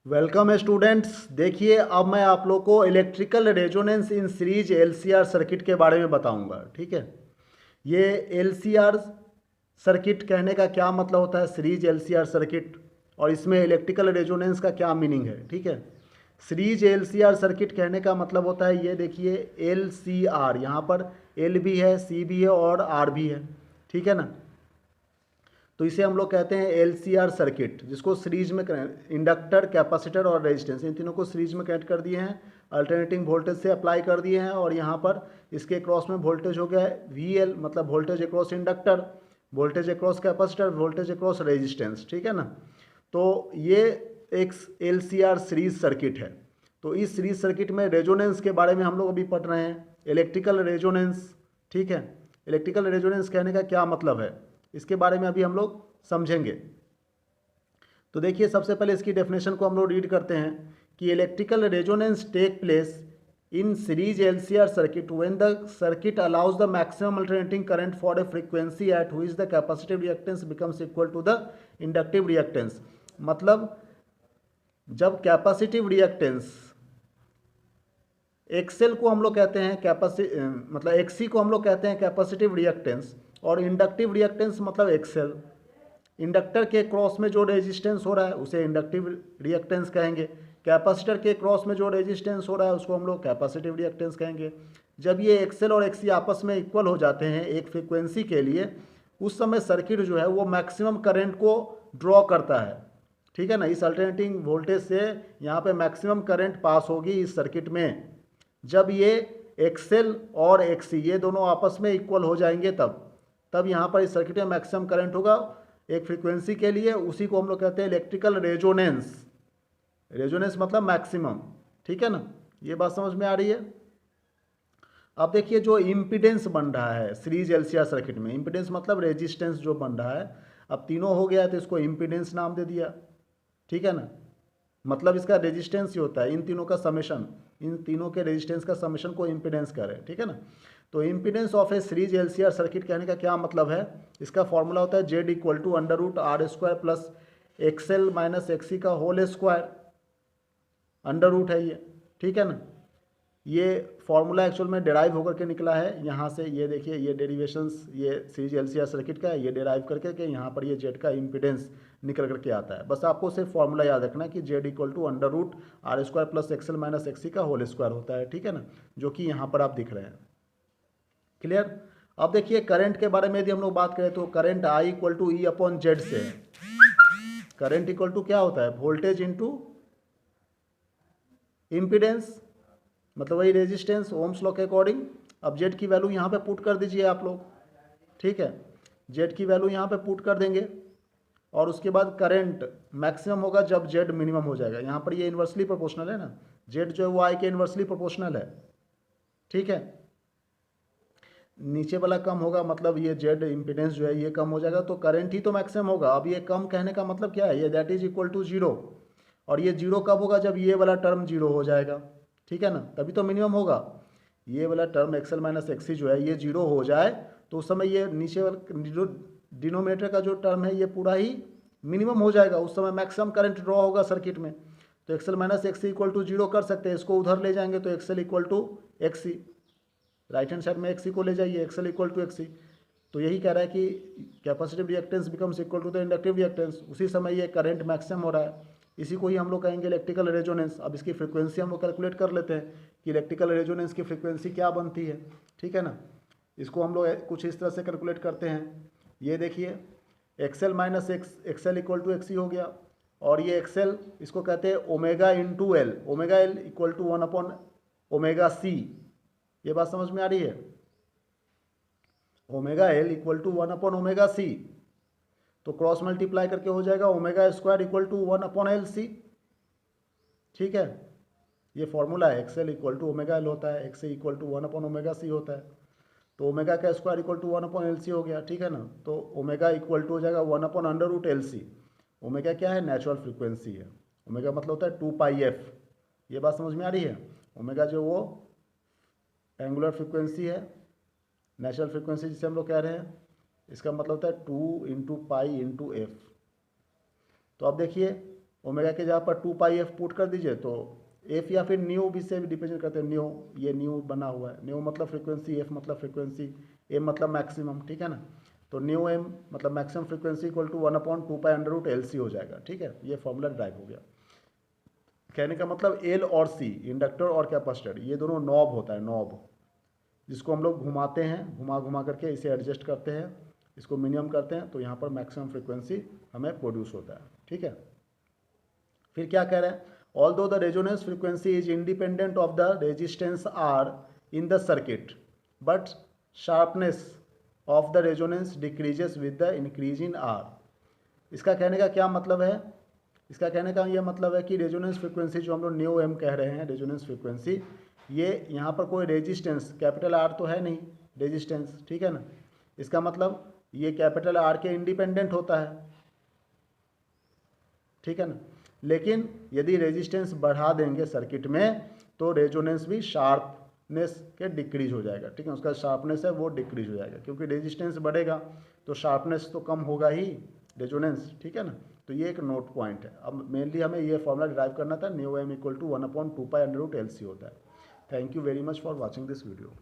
Welcome students. देखिए, अब मैं आप लोग को electrical resonance in series LCR circuit के बारे में बताऊंगा। ठीक है, ये एलसीआर सर्किट कहने का क्या मतलब होता है, सीरीज एलसीआर सर्किट, और इसमें इलेक्ट्रिकल रेजोनेंस का क्या मीनिंग है। ठीक है, सीरीज एलसीआर सर्किट कहने का मतलब होता है, ये देखिए एल सी आर, यहाँ पर एल भी है, सी भी है और आर भी है। ठीक है ना, तो इसे हम लोग कहते हैं एलसीआर सर्किट, जिसको सीरीज में इंडक्टर, कैपेसिटर और रेजिस्टेंस, इन तीनों को सीरीज में कनेक्ट कर दिए हैं, अल्टरनेटिंग वोल्टेज से अप्लाई कर दिए हैं, और यहाँ पर इसके क्रॉस में वोल्टेज हो गया है वीएल, मतलब voltage across inductor, voltage across capacitor, voltage across resistance. ठीक है ना, तो ये एक एलसीआर सीरीज सर्किट है। तो इस सीरीज सर्किट में रेजोनेंस के बारे में हम लोग अभी पढ़ रहे हैं, इलेक्ट्रिकल रेजोनेंस। ठीक है, इलेक्ट्रिकल रेजोनेंस कहने का क्या मतलब है, इसके बारे में अभी हम लोग समझेंगे। तो देखिए, सबसे पहले इसकी डेफिनेशन को हम लोग रीड करते हैं कि electrical resonance take place in series LCR circuit when the circuit allows the maximum alternating current for a frequency at which the capacitive reactance becomes equal to the inductive reactance. मतलब जब capacitive reactance Excel को हम लोग कहते हैं मतलब XC को हम लोग कहते हैं कैपेसिटिव रिएक्टेंस, और इंडक्टिव रिएक्टेंस मतलब एक्सेल। इंडक्टर के क्रॉस में जो रेजिस्टेंस हो रहा है उसे इंडक्टिव रिएक्टेंस कहेंगे, कैपेसिटर के क्रॉस में जो रेजिस्टेंस हो रहा है उसको हम लोग कैपेसिटिव रिएक्टेंस कहेंगे। जब ये एक्सेल और एक्सी आपस में इक्वल हो जाते हैं एक फ्रीक्वेंसी के लिए, उस समय सर्किट जो है वो मैक्सिमम करंट को ड्रॉ करता है। ठीक है ना, इस अल्टरनेटिंग वोल्टेज से यहाँ पे मैक्सिमम करंट पास होगी इस सर्किट में। जब ये एक्सेल और एक्सी ये दोनों आपस में इक्वल हो जाएंगे, तब यहाँ पर इस सर्किट में मैक्सिमम करंट होगा एक फ्रीक्वेंसी के लिए। उसी को हम लोग कहते हैं इलेक्ट्रिकल रेजोनेंस। रेजोनेंस मतलब मैक्सिमम। ठीक है ना, ये बात समझ में आ रही है। अब देखिए, जो इम्पिडेंस बन रहा है सीरीज एलसीआर सर्किट में, इम्पिडेंस मतलब रेजिस्टेंस जो बन रहा है, अब तीनों हो गया है तो इसको इम्पिडेंस नाम दे दिया। ठीक है ना, मतलब इसका रेजिस्टेंस ही होता है इन तीनों का समेशन, इन तीनों के रेजिस्टेंस का समेशन को इम्पिडेंस कह रहे हैं। ठीक है ना, तो impedance of a series LCR circuit कहने का क्या मतलब है, इसका फॉर्मूला होता है Z equal to under root R square plus XL minus XC का होल स्क्वायर, अंडर रूट है ये। ठीक है ना, ये फॉर्मूला एक्चुअल में डेराइव होकर के निकला है यहाँ से, ये देखिए ये डेरिवेशंस ये सीरीज एलसीआर सर्किट का है, ये डेराइव करके के यहाँ पर ये जेड का इम्पिडेंस निकल करके आता है। बस आपको सिर्फ फॉर्मूला याद रखना है कि Z equal to under root R square plus XL minus XC का होल स्क्वायर होता है। ठीक है ना, जो कि यहाँ पर आप दिख रहे हैं। क्लियर। अब देखिए, करंट के बारे में यदि हम लोग बात करें तो current I equal to E upon Z से है। करंट इक्वल टू क्या होता है, वोल्टेज इंटू इम्पिडेंस, मतलब वही रेजिस्टेंस ओम्स लॉ के अकॉर्डिंग। अब जेड की वैल्यू यहाँ पे पुट कर दीजिए आप लोग। ठीक है, जेड की वैल्यू यहाँ पे पुट कर देंगे, और उसके बाद करंट मैक्सिमम होगा जब जेड मिनिमम हो जाएगा। यहाँ पर ये इन्वर्सली प्रोपोर्शनल है ना, जेड जो है वो आई के इन्वर्सली प्रोपोर्शनल है। ठीक है, नीचे वाला कम होगा, मतलब ये जेड इम्पिडेंस जो है ये कम हो जाएगा, तो करंट ही तो मैक्सिमम होगा। अब ये कम कहने का मतलब क्या है, ये that is equal to zero, और ये जीरो कब होगा, जब ये वाला टर्म जीरो हो जाएगा। ठीक है ना, तभी तो मिनिमम होगा। ये वाला टर्म एक्सएल माइनस एक्सी जो है ये जीरो हो जाए, तो उस समय ये नीचे वाला डिनोमिनेटर का जो टर्म है ये पूरा ही मिनिमम हो जाएगा, उस समय मैक्सिमम करंट ड्रॉ होगा सर्किट में। तो XL minus XC equal to zero कर सकते हैं, इसको उधर ले जाएंगे तो XL equal to XC, right hand side में एक्सी को ले जाइए, एक्सएल इक्वल टू एक्सी। तो यही कह रहा है कि capacitive reactance becomes equal to the inductive reactance, उसी समय ये करंट मैक्सिमम हो रहा है। इसी को ही हम लोग कहेंगे इलेक्ट्रिकल रेजोनेंस। अब इसकी फ्रीक्वेंसी हम लोग कैलकुलेट कर लेते हैं कि इलेक्ट्रिकल रेजोनेंस की फ्रीक्वेंसी क्या बनती है। ठीक है ना, इसको हम लोग कुछ इस तरह से कैलकुलेट करते हैं। ये देखिए, XL minus XL equal to XC हो गया, और ये एक्सएल इसको कहते हैं omega into L, omega L equal to one upon omega C. ये बात समझ में आ रही है, omega L equal to one upon omega C, तो क्रॉस मल्टीप्लाई करके हो जाएगा omega square equal to one upon L C. ठीक है, ये फॉर्मूला है, XL equal to omega L होता है, x equal to one upon omega C होता है, तो ओमेगा का square equal to one upon L C हो गया। ठीक है ना, तो ओमेगा इक्वल टू हो जाएगा one upon under root L C. Omega क्या है, नेचुरल फ्रिक्वेंसी है, ओमेगा मतलब होता है टू पाई एफ। ये बात समझ में आ रही है, ओमेगा जो वो एंगुलर फ्रिक्वेंसी है, नेचुरल फ्रिक्वेंसी जिसे हम लोग कह रहे हैं, इसका मतलब होता है two into pi into F. तो अब देखिए, ओमेगा के जगह पर 2πf पुट कर दीजिए तो एफ या फिर न्यू भी से भी डिपेंड करते हैं। न्यू, ये न्यू बना हुआ है, न्यू मतलब फ्रीक्वेंसी, एफ मतलब फ्रीक्वेंसी, एम मतलब मैक्सिमम, ठीक है ना। तो न्यू एम मतलब maximum frequency equal to 1/2π√LC हो जाएगा, ठीक है। ये फॉर्मूला ड्राइव हो गया। कहने का मतलब एल और सी, इंडक्टर और कैपेसिटर, ये दोनों नॉब होता है, नॉब, जिसको हम लोग घुमाते हैं, घुमा घुमा करके इसे एडजस्ट करते हैं, इसको मिनिमम करते हैं, तो यहाँ पर मैक्सिमम फ्रीक्वेंसी हमें प्रोड्यूस होता है, ठीक है। फिर क्या कह रहे हैं, although the resonance frequency is independent of the resistance R in the circuit, but sharpness of the resonance decreases with the increase in R. इसका कहने का क्या मतलब है, इसका कहने का ये मतलब है कि रेजोनेंस फ्रीक्वेंसी जो हम लोग न्यू एम कह रहे हैं, रेजोनेंस फ्रीक्वेंसी, ये यहाँ पर कोई रेजिस्टेंस कैपिटल आर तो है नहीं, रेजिस्टेंस, ठीक है ना। इसका मतलब ये कैपिटल आर के इंडिपेंडेंट होता है, ठीक है ना। लेकिन यदि रेजिस्टेंस बढ़ा देंगे सर्किट में तो रेजोनेंस भी शार्पनेस के डिक्रीज हो जाएगा, ठीक है। उसका शार्पनेस है वो डिक्रीज हो जाएगा, क्योंकि रेजिस्टेंस बढ़ेगा तो शार्पनेस तो कम होगा ही, रेजोनेंस, ठीक है ना। तो ये एक नोट पॉइंट है। अब मेनली हमें ये फॉर्मूला ड्राइव करना था, new M equal to 1/2π√LC होता है। Thank you very much for watching this video.